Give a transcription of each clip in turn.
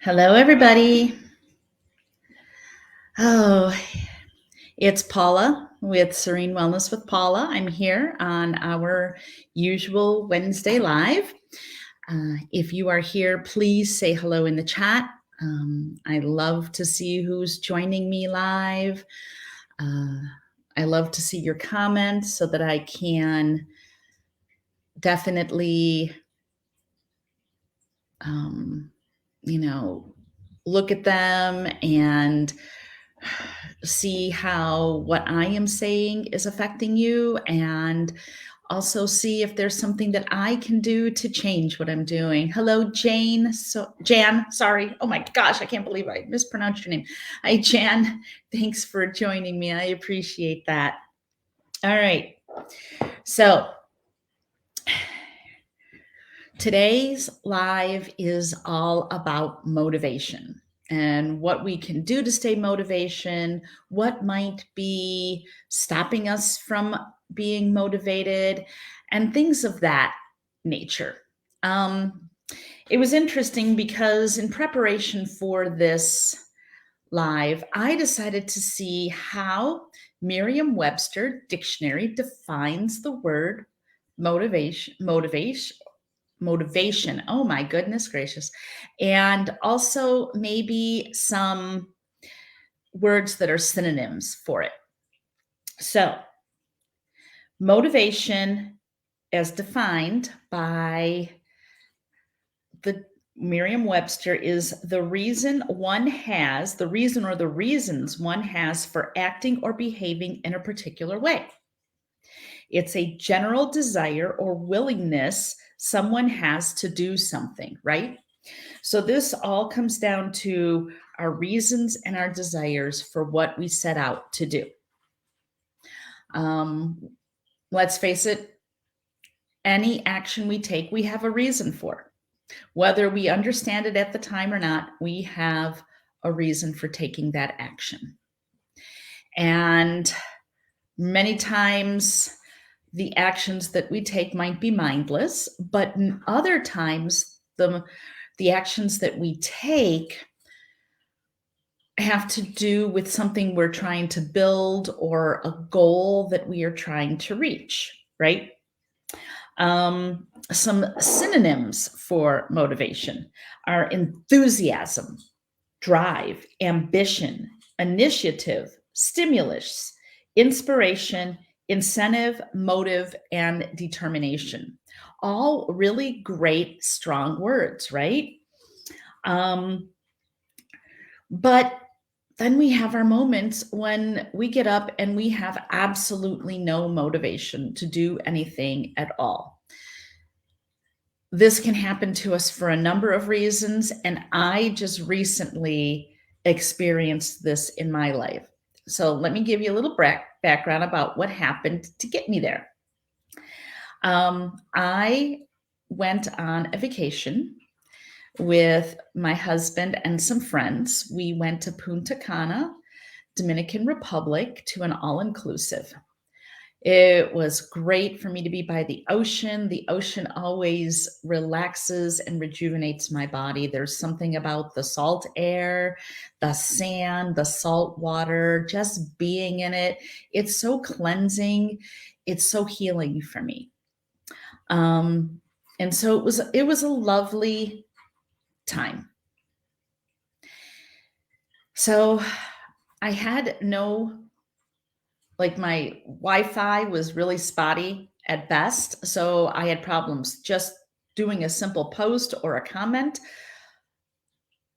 Hello, everybody. Oh, it's Paula with Serene Wellness with Paula. I'm here on our usual Wednesday live. If you are here, please say hello in the chat. I love to see who's joining me live. I love to see your comments so that I can definitely, um, look at them and see how what I am saying is affecting you, and also see if there's something that I can do to change what I'm doing. Hello, Jane. Jan, sorry. Oh my gosh, I can't believe I mispronounced your name. Hi, Jan. Thanks for joining me. I appreciate that. All right. So today's live is all about motivation and what we can do to stay motivation, what might be stopping us from being motivated, and things of that nature. Um, it was interesting because in preparation for this live, I decided to see how Merriam-Webster dictionary defines the word motivation. Oh my goodness gracious. And also maybe some words that are synonyms for it. So, motivation, as defined by the Merriam-Webster, is the reason or the reasons one has for acting or behaving in a particular way. It's a general desire or willingness someone has to do something, right? So this all comes down to our reasons and our desires for what we set out to do. Let's face it, any action we take, we have a reason for. Whether we understand it at the time or not, we have a reason for taking that action. And many times the actions that we take might be mindless, but other times the actions that we take have to do with something we're trying to build or a goal that we are trying to reach, right? Some synonyms for motivation are enthusiasm, drive, ambition, initiative, stimulus, inspiration, incentive, motive, and determination. All really great, strong words, right? But then we have our moments when we get up and we have absolutely no motivation to do anything at all. This can happen to us for a number of reasons, and I just recently experienced this in my life. So let me give you a little background about what happened to get me there. I went on a vacation with my husband and some friends. We went to Punta Cana, Dominican Republic, to an all-inclusive. It was great for me to be by the ocean. The ocean always relaxes and rejuvenates my body. There's something about the salt air, the sand, the salt water, just being in it. It's so cleansing. It's so healing for me. And so it was a lovely time. So I had my Wi-Fi was really spotty at best. So I had problems just doing a simple post or a comment.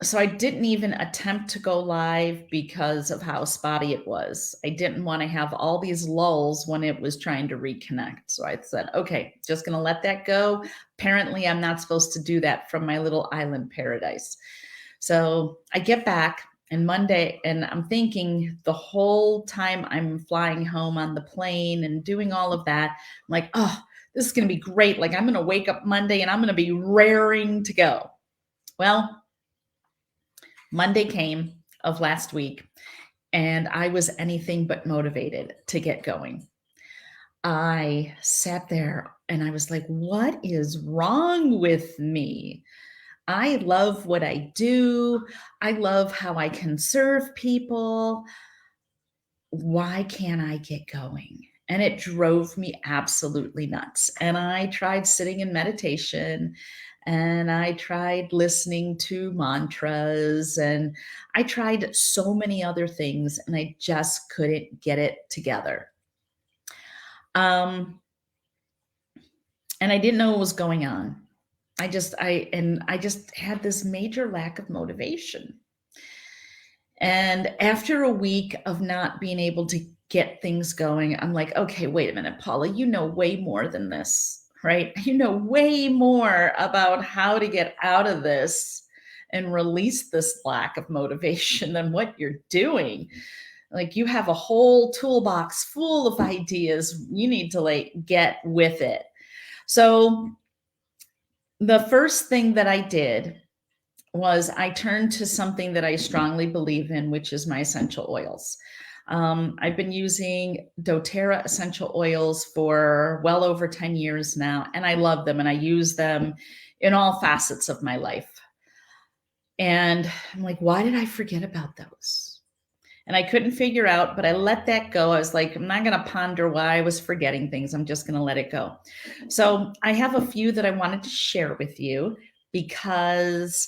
So I didn't even attempt to go live because of how spotty it was. I didn't want to have all these lulls when it was trying to reconnect. So I said, okay, just going to let that go. Apparently I'm not supposed to do that from my little island paradise. So I get back and Monday, and I'm thinking the whole time I'm flying home on the plane and doing all of that, I'm like, oh, this is going to be great. Like I'm going to wake up Monday and I'm going to be raring to go. Well, Monday came of last week and I was anything but motivated to get going. I sat there and I was like, what is wrong with me? I love what I do. I love how I can serve people. Why can't I get going? And it drove me absolutely nuts. And I tried sitting in meditation and I tried listening to mantras and I tried so many other things and I just couldn't get it together. Um, and I didn't know what was going on. I just had this major lack of motivation. And after a week of not being able to get things going, I'm like, okay, wait a minute, Paula, you know way more than this, right? You know way more about how to get out of this and release this lack of motivation than what you're doing. Like you have a whole toolbox full of ideas. You need to like get with it. So the first thing that I did was I turned to something that I strongly believe in, which is my essential oils. I've been using doTERRA essential oils for well over 10 years now, and I love them and I use them in all facets of my life. And I'm like, why did I forget about those? And I couldn't figure out, but I let that go. I was like, I'm not going to ponder why I was forgetting things. I'm just going to let it go. So I have a few that I wanted to share with you because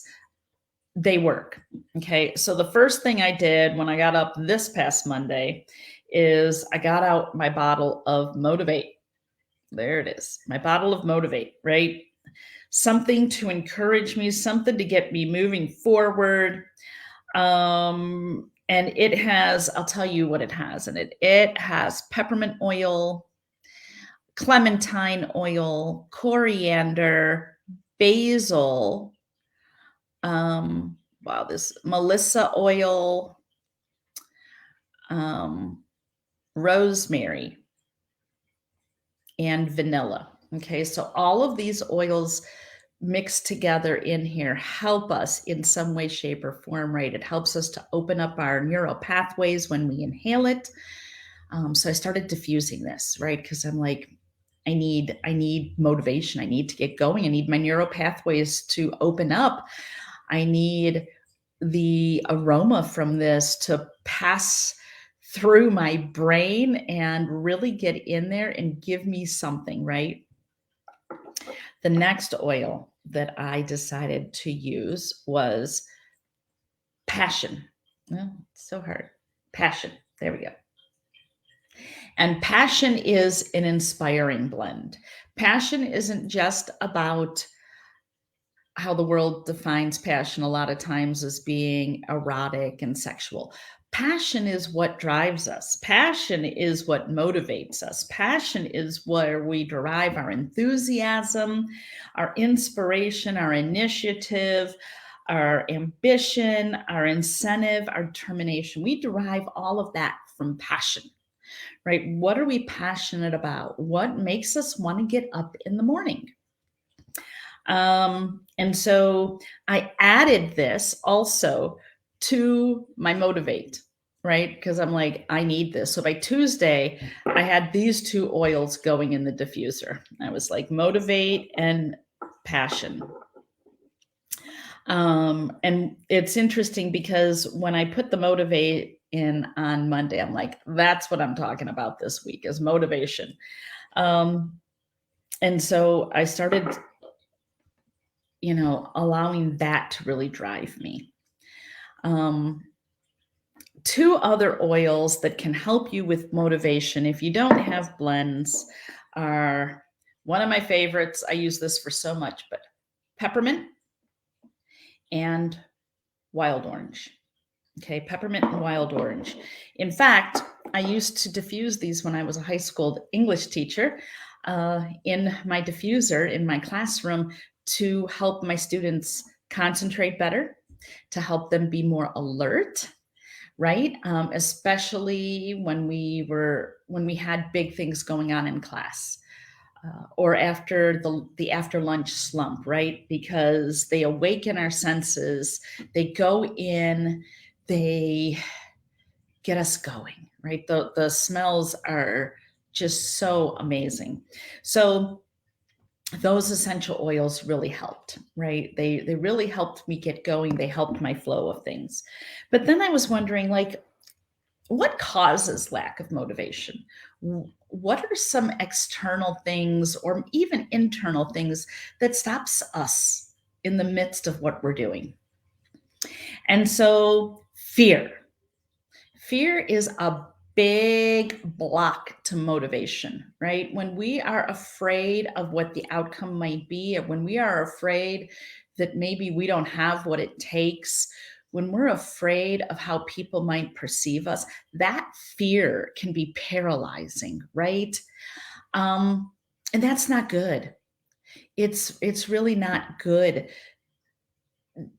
they work. Okay. So the first thing I did when I got up this past Monday is I got out my bottle of Motivate. There it is. My bottle of Motivate, right? Something to encourage me, something to get me moving forward. And it has, I'll tell you what it has in it. It has peppermint oil, clementine oil, coriander, basil, this Melissa oil, rosemary, and vanilla. Okay, so all of these oils mixed together in here help us in some way, shape, or form, right? It helps us to open up our neural pathways when we inhale it. So I started diffusing this, right? Because I'm like, I need motivation. I need to get going. I need my neural pathways to open up. I need the aroma from this to pass through my brain and really get in there and give me something, right? The next oil that I decided to use was passion. Oh, it's so hard. Passion. There we go. And passion is an inspiring blend. Passion isn't just about how the world defines passion a lot of times as being erotic and sexual. Passion is what drives us. Passion is what motivates us. Passion is where we derive our enthusiasm, our inspiration, our initiative, our ambition, our incentive, our determination. We derive all of that from passion, right? What are we passionate about? What makes us want to get up in the morning? And so I added this also to my Motivate, right? Because I'm like, I need this. So by Tuesday, I had these two oils going in the diffuser. I was like, Motivate and Passion. And it's interesting because when I put the Motivate in on Monday, I'm like, that's what I'm talking about this week is motivation. And so I started allowing that to really drive me. Two other oils that can help you with motivation if you don't have blends are one of my favorites. I use this for so much, but peppermint and wild orange. Okay, peppermint and wild orange. In fact, I used to diffuse these when I was a high school English teacher in my diffuser in my classroom to help my students concentrate better, to help them be more alert, right? Especially when we had big things going on in class. Or after the after lunch slump, right? Because they awaken our senses, they go in, they get us going, right? The smells are just so amazing. So those essential oils really helped, right? They really helped me get going. They helped my flow of things. But then I was wondering, like, what causes lack of motivation? What are some external things or even internal things that stops us in the midst of what we're doing? And so fear is a big block to motivation, right? When we are afraid of what the outcome might be, and when we are afraid that maybe we don't have what it takes, when we're afraid of how people might perceive us, that fear can be paralyzing, right? Um, and that's not good. It's really not good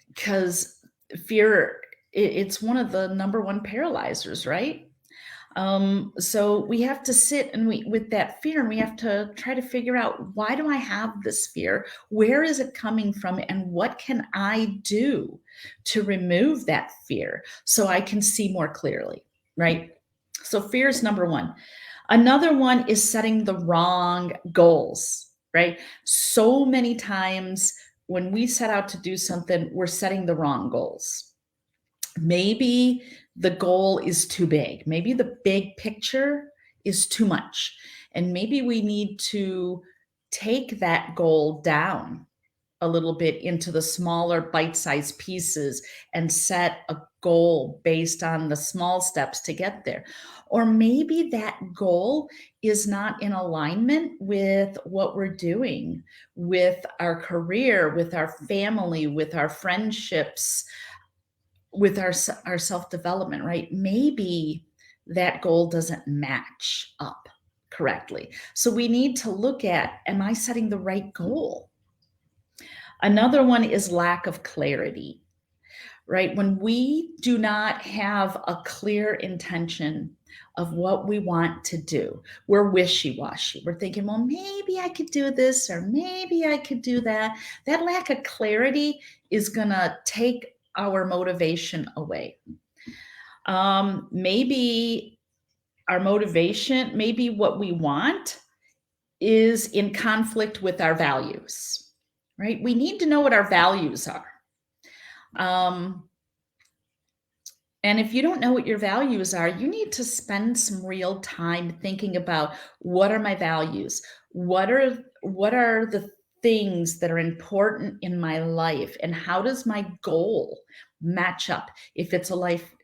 because fear it's one of the number one paralyzers, right? So we have to sit and we with that fear, and we have to try to figure out, why do I have this fear? Where is it coming from? And what can I do to remove that fear so I can see more clearly, right? So fear is number one. Another one is setting the wrong goals, right? So many times when we set out to do something, we're setting the wrong goals. Maybe the goal is too big. Maybe the big picture is too much. And maybe we need to take that goal down a little bit into the smaller bite-sized pieces and set a goal based on the small steps to get there. Or maybe that goal is not in alignment with what we're doing, with our career, with our family, with our friendships, with our self-development, right? Maybe that goal doesn't match up correctly. So we need to look at, am I setting the right goal? Another one is lack of clarity, right? When we do not have a clear intention of what we want to do, we're wishy-washy. We're thinking, well, maybe I could do this or maybe I could do that. That lack of clarity is going to take our motivation away. Maybe our motivation, maybe what we want is in conflict with our values, right? We need to know what our values are. And if you don't know what your values are, you need to spend some real time thinking about, what are my values? What are the things that are important in my life, and how does my goal match up? If it's a life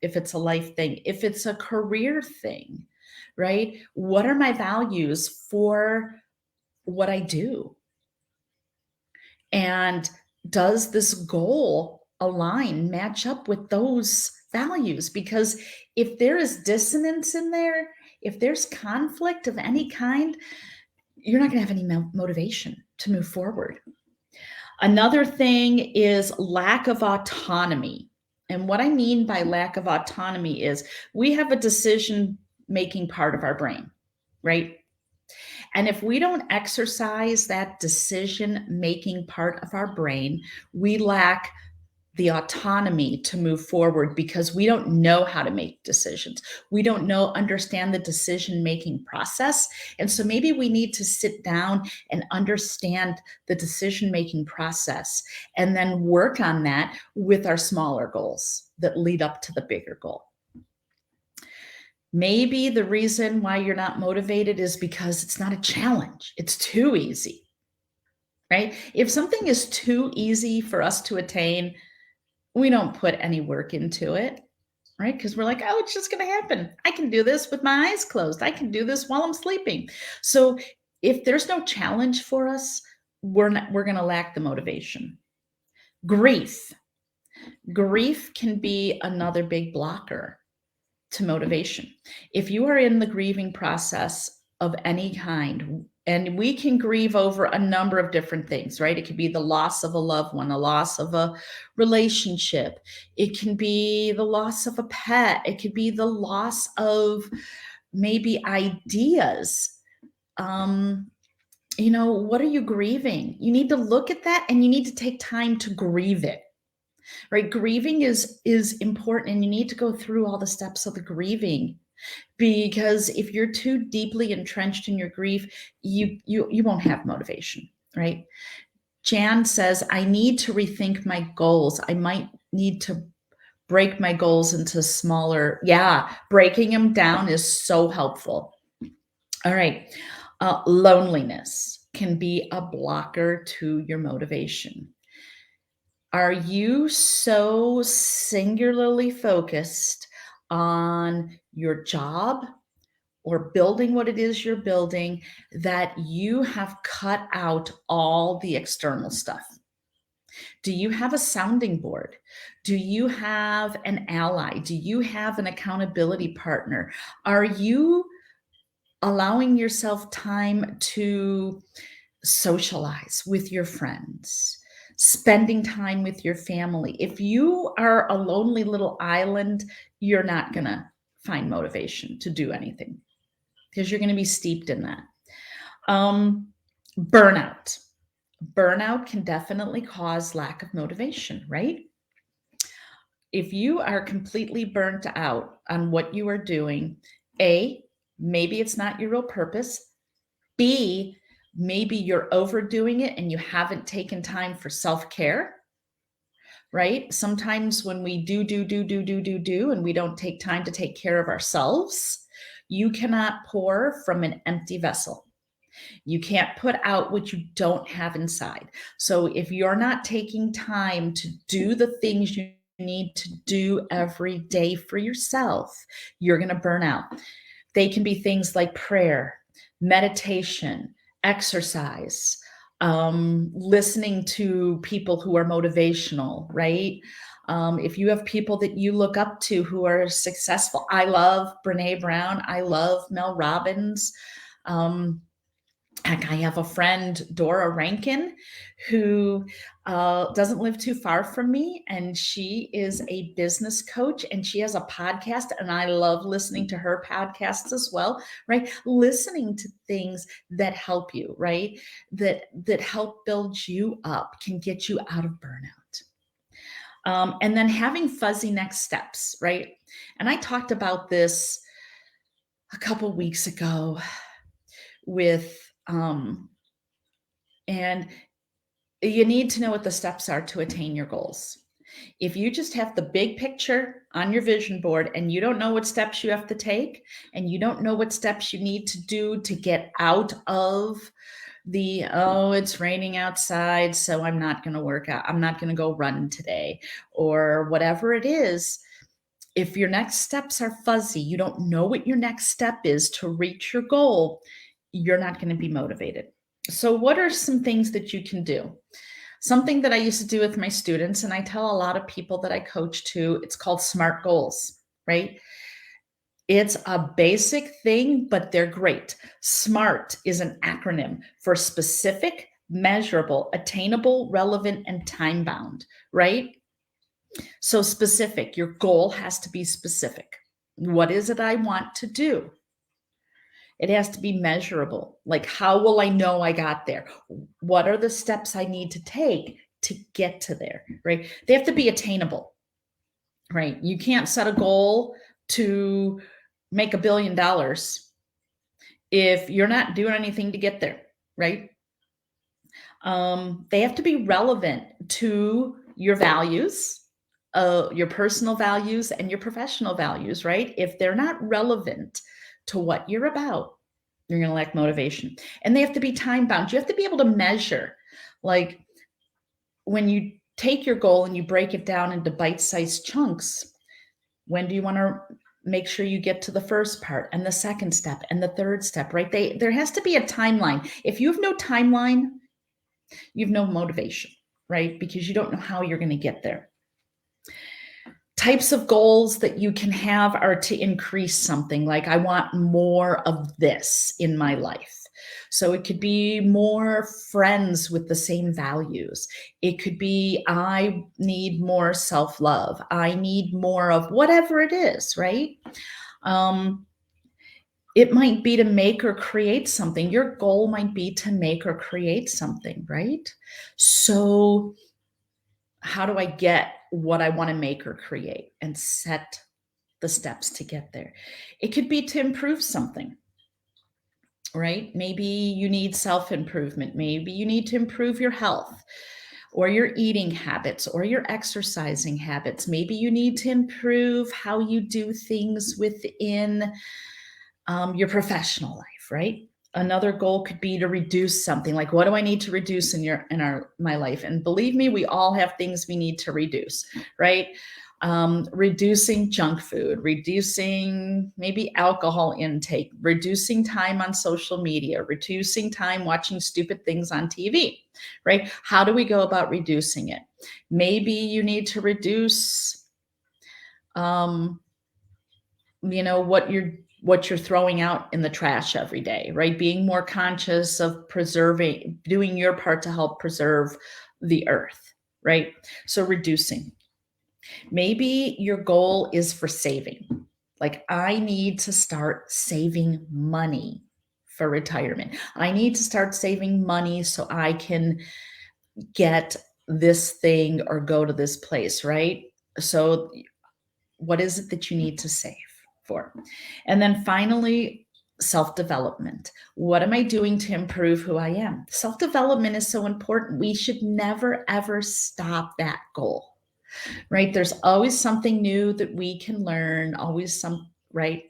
thing, if it's a career thing, right? What are my values for what I do? And does this goal match up with those values? Because if there is dissonance in there, if there's conflict of any kind, you're not going to have any motivation to move forward. Another thing is lack of autonomy. And what I mean by lack of autonomy is, we have a decision-making part of our brain, right? And if we don't exercise that decision-making part of our brain, we lack the autonomy to move forward, because we don't know how to make decisions. We don't understand the decision-making process. And so maybe we need to sit down and understand the decision-making process, and then work on that with our smaller goals that lead up to the bigger goal. Maybe the reason why you're not motivated is because it's not a challenge. It's too easy, right? If something is too easy for us to attain, we don't put any work into it, right? Because we're like, oh, it's just going to happen. I can do this with my eyes closed. I can do this while I'm sleeping. So if there's no challenge for us, we're going to lack the motivation. Grief can be another big blocker to motivation. If you are in the grieving process of any kind, and we can grieve over a number of different things, right? It could be the loss of a loved one, a loss of a relationship. It can be the loss of a pet. It could be the loss of maybe ideas. What are you grieving? You need to look at that, and you need to take time to grieve it. Right? Grieving is important, and you need to go through all the steps of the grieving, because if you're too deeply entrenched in your grief, you won't have motivation. right? Jan says, I need to rethink my goals. I might need to break my goals into smaller. Yeah, breaking them down is so helpful. All right. Loneliness can be a blocker to your motivation. Are you so singularly focused on your job or building what it is you're building that you have cut out all the external stuff? Do you have a sounding board? Do you have an ally? Do you have an accountability partner? Are you allowing yourself time to socialize with your friends, spending time with your family? If you are a lonely little island, you're not going to find motivation to do anything because you're going to be steeped in that. Burnout. Burnout can definitely cause lack of motivation, right? If you are completely burnt out on what you are doing, A, maybe it's not your real purpose. B, maybe you're overdoing it and you haven't taken time for self-care, right? Sometimes when we do, and we don't take time to take care of ourselves, you cannot pour from an empty vessel. You can't put out what you don't have inside. So if you're not taking time to do the things you need to do every day for yourself, you're going to burn out. They can be things like prayer, meditation, exercise, listening to people who are motivational, right? If you have people that you look up to who are successful, I love Brene Brown. I love Mel Robbins. Heck, I have a friend, Dora Rankin, who doesn't live too far from me, and she is a business coach, and she has a podcast, and I love listening to her podcasts as well, right? Listening to things that help you, right? That help build you up, can get you out of burnout. And then having fuzzy next steps, right? And I talked about this a couple weeks ago with and you need to know what the steps are to attain your goals. If you just have the big picture on your vision board and you don't know what steps you have to take and you don't know what steps you need to do to get out of the, oh, it's raining outside, so I'm not going to work out, I'm not going to go run today, or whatever it is, if your next steps are fuzzy, you don't know what your next step is to reach your goal, you're not going to be motivated. So what are some things that you can do? Something that I used to do with my students, and I tell a lot of people that I coach to, it's called SMART goals, right? It's a basic thing, but they're great. SMART is an acronym for specific, measurable, attainable, relevant, and time-bound, right? So specific, your goal has to be specific. What is it I want to do? It has to be measurable. Like, how will I know I got there? What are the steps I need to take to get to there, right? They have to be attainable, right? You can't set a goal to make $1 billion if you're not doing anything to get there, right? They have to be relevant to your values, your personal values and your professional values, right? If they're not relevant to what you're about, you're going to lack motivation. And they have to be time bound. You have to be able to measure. Like when you take your goal and you break it down into bite-sized chunks, when do you want to make sure you get to the first part and the second step and the third step, right? There has to be a timeline. If you have no timeline, you have no motivation, right? Because you don't know how you're going to get there. Types of goals that you can have are to increase something, like I want more of this in my life. So it could be more friends with the same values. It could be I need more self-love. I need more of whatever it is, right? It might be to make or create something. Your goal might be to make or create something, right? So how do I get what I want to make or create and set the steps to get there? It could be to improve something. right? Maybe you need self-improvement. Maybe you need to improve your health or your eating habits or your exercising habits. Maybe you need to improve how you do things within your professional life, right? Another goal could be to reduce something. Like, what do I need to reduce in my life? And believe me, we all have things we need to reduce, right? Reducing junk food, reducing maybe alcohol intake, reducing time on social media, reducing time watching stupid things on TV, right? How do we go about reducing it? Maybe you need to reduce, um, what you're throwing out in the trash every day, right? Being more conscious of preserving, doing your part to help preserve the earth, right? So reducing. Maybe your goal is for saving. Like, I need to start saving money for retirement. I need to start saving money so I can get this thing or go to this place, right? So what is it that you need to save for? And then finally, self-development. What am I doing to improve who I am? Self-development is so important. We should never, ever stop that goal, right? There's always something new that we can learn, always right?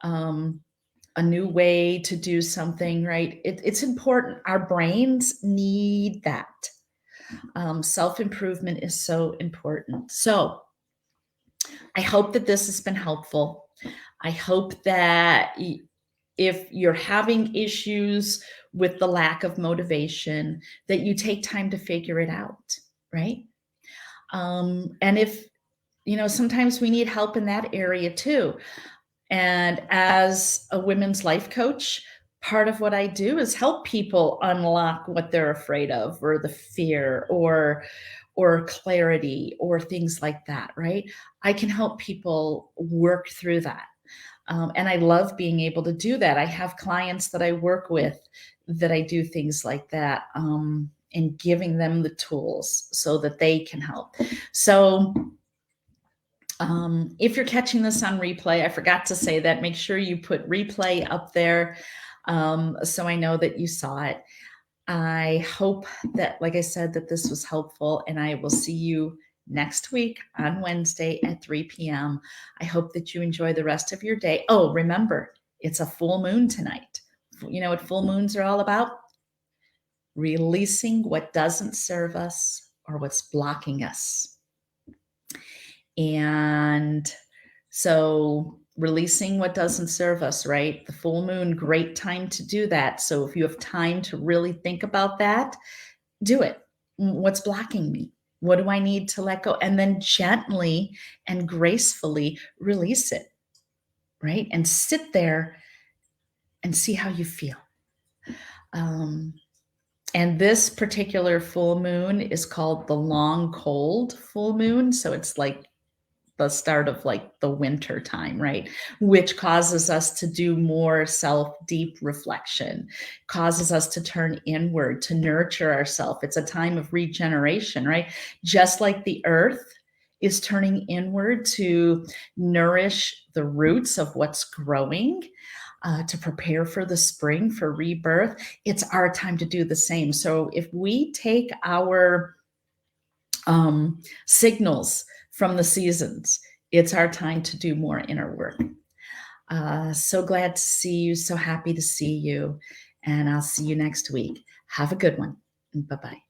Um, a new way to do something, right? It's important. Our brains need that. Self-improvement is so important. So I hope that this has been helpful. I hope that if you're having issues with the lack of motivation, that you take time to figure it out, right? And if, sometimes we need help in that area too. And as a women's life coach, part of what I do is help people unlock what they're afraid of, or the fear, or clarity, or things like that, right? I can help people work through that. And I love being able to do that. I have clients that I work with that I do things like that, and giving them the tools so that they can help. So if you're catching this on replay, I forgot to say that, make sure you put replay up there, so I know that you saw it. I hope that, like I said, that this was helpful, and I will see you next week on Wednesday at 3 p.m. I hope that you enjoy the rest of your day. Oh, remember, it's a full moon tonight. You know what full moons are all about? Releasing what doesn't serve us or what's blocking us. And so releasing what doesn't serve us, right? The full moon, great time to do that. So if you have time to really think about that, do it. What's blocking me? What do I need to let go? And then gently and gracefully release it, right? And sit there and see how you feel. And this particular full moon is called the long cold full moon. So it's like the start of like the winter time, right? Which causes us to do more deep reflection, causes us to turn inward, to nurture ourselves. It's a time of regeneration, right? Just like the earth is turning inward to nourish the roots of what's growing, to prepare for the spring, for rebirth, it's our time to do the same. So if we take our signals from the seasons, it's our time to do more inner work. So glad to see you. So happy to see you. And I'll see you next week. Have a good one. Bye-bye.